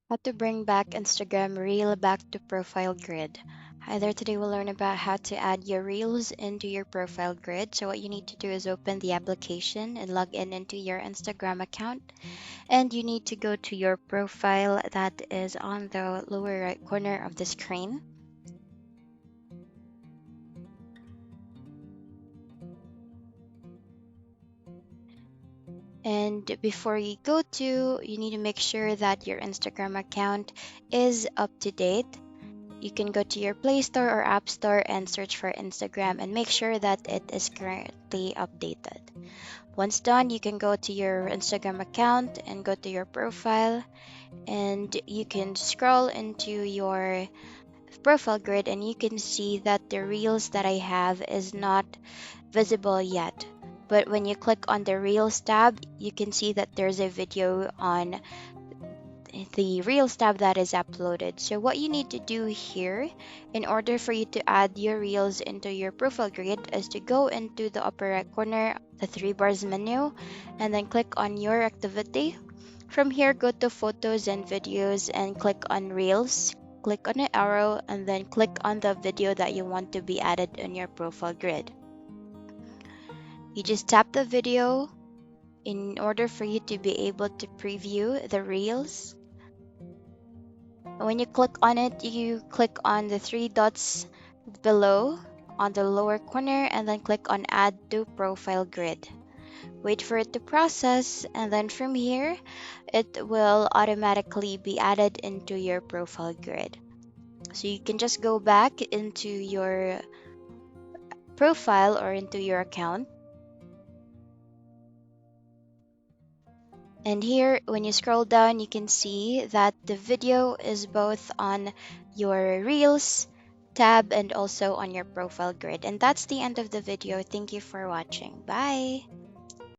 How to bring back Instagram Reel back to profile grid. Hi there, today we'll learn about how to add your Reels into your profile grid. So what you need to do is open the application and log in into your Instagram account. And you need to go to your profile that is on the lower right corner of the screen. And before you go to, you need to make sure that your Instagram account is up to date. You can go to your Play Store or App Store and search for Instagram and make sure that it is currently updated. Once done, you can go to your Instagram account and go to your profile, and you can scroll into your profile grid and you can see that the reels that I have is not visible yet. But when you click on the Reels tab, you can see that there's a video on the Reels tab that is uploaded. So what you need to do here in order for you to add your Reels into your profile grid is to go into the upper right corner, the three bars menu, and then click on your activity. From here, go to photos and videos and click on Reels. Click on the arrow and then click on the video that you want to be added in your profile grid. You just tap the video in order for you to be able to preview the Reels. When you click on it, you click on the three dots below on the lower corner and then click on add to profile grid. Wait for it to process, and then from here it will automatically be added into your profile grid. So you can just go back into your profile or into your account. And here, when you scroll down, you can see that the video is both on your Reels tab and also on your profile grid. And that's the end of the video. Thank you for watching. Bye.